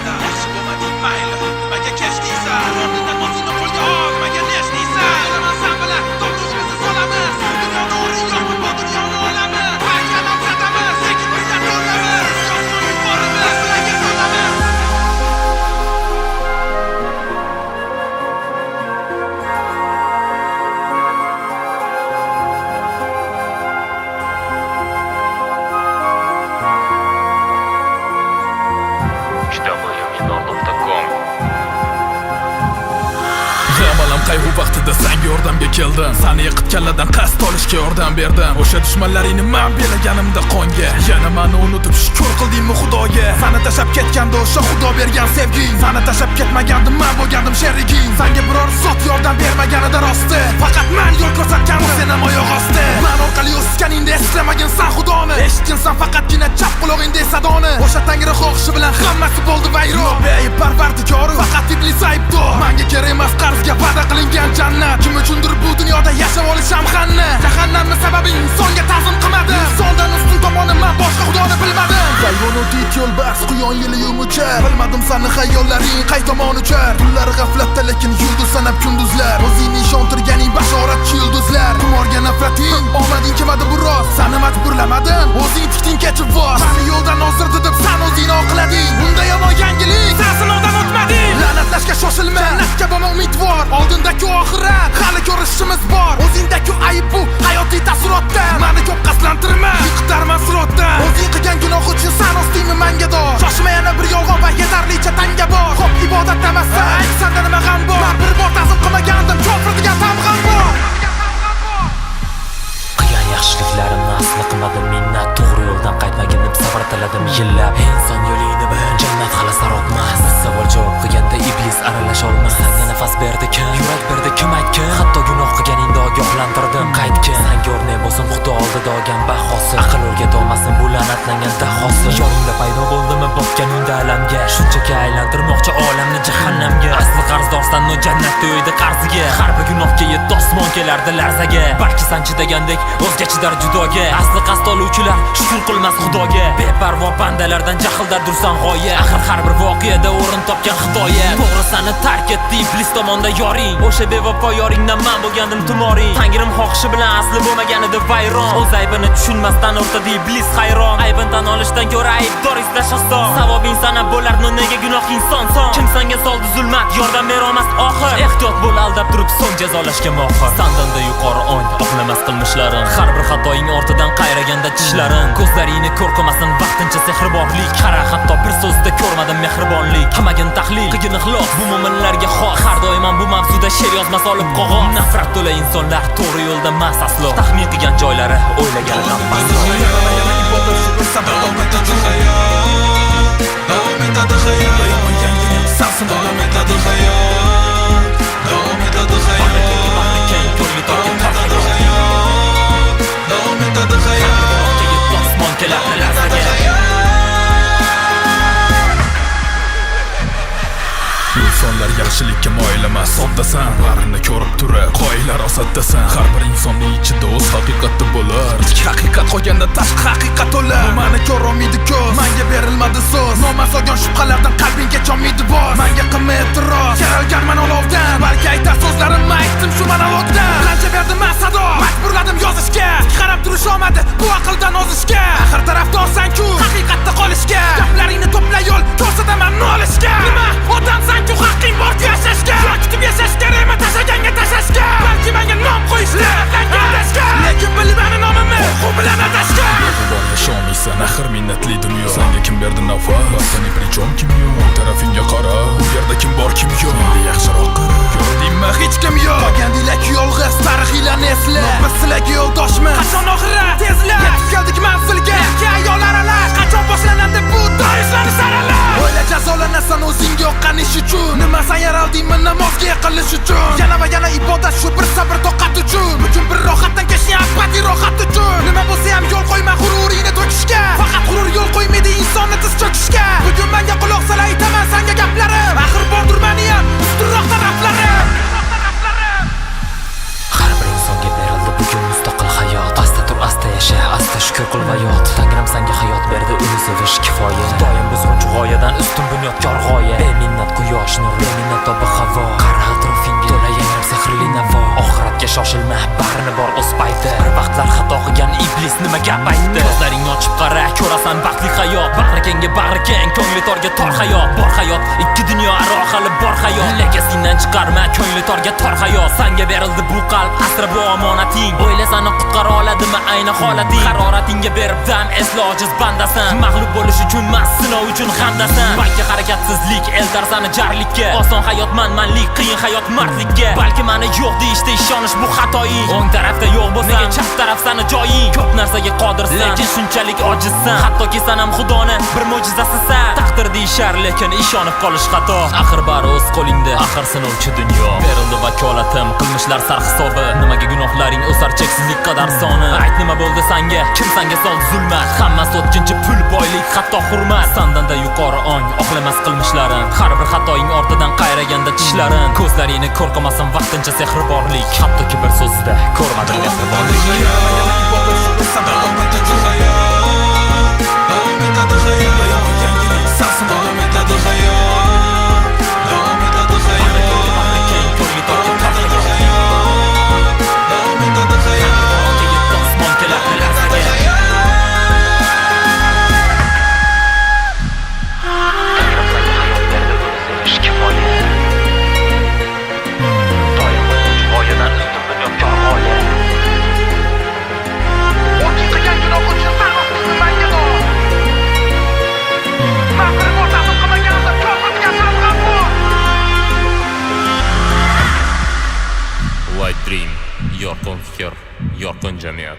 to'rla yaxshi bo'lmading mayli nimaga keshdiysan o'rnidan o'zingni qo'lga ol nimaga neshdiysan olaman san bilan to'g'rimizni solamiz dunyoni o'rin yo'q bu dunyoni olamiz barcha nomzodamiz lekin bizdan to'rlamiz yozma yuqorimiz bilaga solamiz. G'amalam qayg'u vaqtida senga yordamga keldim. Seni yiqit kalladan qasd olishga yordam berdim. O'sha dushmanlaringni men belaganimda qonga. Yana meni unutib shukr qildingmi Xudoga? Seni tashab ketganda o'sha Xudo bergan sevging. Seni tashab ketmagandim, men bo'lgandim sheriging. Senga biror zot yordam bermaganida rosti. Faqat men yo'l ko'rsatgan sen ham oyoq osti. Men orqali o'sganingda eslamagin sen Xudoni. Eshitginsan faqatgina chap qulog'ingda sadoni. O'sha Tangri xohishi bilan hammasi bo'ldi vayron. Bey Parvardigori faqat iblis aybdor. Menga kerak emas qarzga va'da qilingan jannat. Kim uchundir bu dunyoda yashab olisham xanna. Jahannamni sababi insonga ta'zim qilmadim. Insondan ustun tomoni men boshqa Xudoni bilmadim. Sayvon o'tit yo'lbars quyon yili yumuchar. Bilmadim seni xayollaring qay tomon uchar. Tunlar g'aflatda lekin yulduz sanab kunduzlar. O'zingni ishontirganing bashoratchi yulduzlar. Qimorga nafrating omading kelmadi bu rost. Seni majburlamadim o'zing tikding kechib vos. Seni yo'ldan ozdirdi deb sen o'zingni oqlading. Bunda yomon yangilik sen sinovdan o'tmading. La'natlashga shoshilma jannatga bo'lma umidvor. Oldindagi oxirat hali ko'rishimiz bor. O'zingdagi ayb bu hayotiy taassurotdan. Meni ko'p qaslantirma yiqitarman surotdan. O'zing qilgan gunoh uchun sen ostingmi menga dor. Shoshma yana bir yolg'on va yetarlicha tanga bor. Xo'p ibodat demasa senda nima g'am bor? Men bir bor ta'zim qilmagandim kofir degan tamg'am bor. Qilgan yaxshiliklarimni asli qilmadim minnat. To'g'ri yo'ldan qaytmagandim sabr tiladim yillab. Inson yo'lini bil jannat hali sarotmas. Savol javob qilganda iblis aralasha olmas. Senga nafas berdi kim? Yurak berdi kim aytgan? Hatto gunoh qilganingda ogohlantirdim qaytgin. Senga o'rnak bo'lsin Xudo oldida olgan bahosi. Aql o'rgatolmasin bu la'natlangan dahosi. Yoningda paydo bo'ldimi botganingda alamga. Shunchaki aylantirmoqchi olamni jahannamga. Asli qarzdorsan no jannatda o'ydi qarziga. Har bir gunohga yetti osmon kelardi larzaga. Balki san chidagandek o'zga chidar judoga. Asli qasd oluvchilar shukr qilmas Xudoga. Beparvo bandalardan jahlda dursan g'oya. Axir har bir voqeada o'rin topgan Xudoya. To'g'ri seni tark etdi iblis tomonda yoring. O'sha bevafo yoringdan men bo'lgandim tumoring. Tangrim xohishi bilan asli bo'lmagan edi vayron. O'z aybini tushunmasdan o'rtada iblis hayron. Aybini tan olishdan ko'ra aybdor izlash oson. Savobing sanab bo'lardi nega gunoh inson son. Kim senga soldi zulmat yordam berolmas oxir. Ehtiyot bo'l aldab turib so'ng jazolashga mohir. Sandanda yuqori ong oqlamas qilmishlaring. Har bir xatoing ortidan qayraganda tishlaring. Ko'zlaringni ko'r qilmasin vaqtincha sehrborlik. Qara hatto bir so'zda ko'rmadim mehribonlik. Qilmagin tahlil qilgin ixlos bu mo'minlarga xos. Har doim bu mavzuda she'r yozmas olib qog'oz. Nafrat to'la insonlar to'g'ri yo'lda emas aslo. Taxmin qilgan joylari o'ylaganidan pastroq. Davom etadi hayot, davom etadi hayot, sensin davom etadi hayot, davom etadi hayot, davom etadi hayot, davom etadi hayot, osmon kelardi larzaga. İnsanlar yaxshilikka moyil emas, soddasan. Barini ko'rib turib, qoyalar osatdasan. Har bir insonning ichida o'z haqiqati bo'lar. Haqiqat qolganda tashqi haqiqat o'lar. Meni ko'rolmaydi ko'z, menga berilmadi so'z. Noma'lum solgan shubhalardan qalbingga cho'miydi boz. Menga qilma e'tiroz, yaralganman olovdan. Balki aytar so'zlarimni aytdim shu monologdan. Qancha berdim men sado, majburladim yozishga. Qarab turish olmadi bu aqldan ozishga. Axir tarafdorsan-ku haqiqatda qolishga. Gaplaringni to'pla yo'l, ko'rsataman nolishga. Nima odamsan-ku haqqing bor-ku yashashga. Yo kutib yashash kerakmi tashlaganga tashlashga. Balki menga nom qo'yishlar adashga. Lekin bil meni nomimni qo'l bilan adashga. Bor yasholmaysan axir minnatli dunyo. Senga kim berdi nafas? Seni prichom kim yo'q? Bu tarafingga qara, bu yerda kim bor kim yo'q? Endi yaxshiroq qara. Ko'rdingmi hech kim yo'q. Qolgandinglar yolg'iz tarixinglarni esla. Biz sizlarga yo'ldoshmiz. Qachon oxirat tezlar. Yetib keldik manzilga. Erkak ayollar aralar. Qachon boshlanadi bu doishlarni saralash? O'yla jazolanasan o'zingga yoqqan ish uchun. Nima sen yaraldingmi namozga yiqilish uchun? Yana va yana ibodat shu bir sabr toqat uchun. Bugun bir rohatdan kechgan abadiy rohat uchun. Nima bo'lsa ham yo'l qo'yma g'ururingni to'kishga. Faqat g'urur yo'l qo'ymaydi insonni tiz cho'kishga. Bugun menga quloq sol aytaman senga gaplarim. Axir bordir meni ham ustunroq taraflarim. Har bir insonga berildi bugun mustaqil hayot. Asta tur asta yasha, asta shukr qil va yot. Tangrim senga hayot berdi, uni sevish kifoya. Doim buzg'unchi g'oyadan ustun bunyodkor g'oya. shoshilma, barini bor o'z payti. Bir vaqtlar xato qilgan iblis nima gap aytdi? Ko'zlaringni ochib qara, ko'rasan baxtli hayot. Bag'rikengga bag'rikeng, ko'ngli torga tor hayot. Bor hayot, ikki dunyo aro hali bor hayot. Legasindan chiqarma, ko'ngli torga tor hayot. Sanga berildi bu qalb, asra bu omonating. O'ylasani qutqara oladimi ayni holating? Haroratingga berib dam, esla ojiz bandasan. Mag'lub bo'lish uchun emas, sinov uchun g'amdasan. Balki harakatsizlik eltar sani jarlikka. Oson hayot manmanlik, qiyin hayot mardlikka. Balki mani yo'q deyishda ishonish bu xatoing. O'ng tarafda yo'q bo'lsa, nega chap taraf sani joying? Ko'p narsaga qodirsan, lekin shunchalik ojizsan. Hattoki san ham xudoni bir mo'jizasisan. Taqdir deyishar, lekin ishonib qolish xato. Axir bari o'z qo'lingda, axir sinovchi dunyo. Berildi vakolatim, qilmishlar sarhisobi. Nimaga gunohlaring o'sar cheksizlik qadar soni? Ayt nima bo'ldi sanga? Kim sanga soldi zulmat? Hammasi o'tkinchi pul, boylik, hatto hurmat. Sandanda yuqori ong, oqlamas qilmishlarim. Har bir xatoing ortidan qayraganda tishlarim. Ko'zlaringni ko'r qilmasin vaqtincha sehrborlik. Hattoki bir so'zida ko'rmadim mehribonlik. White Dream, yorqin fikr, yorqin jamiyat.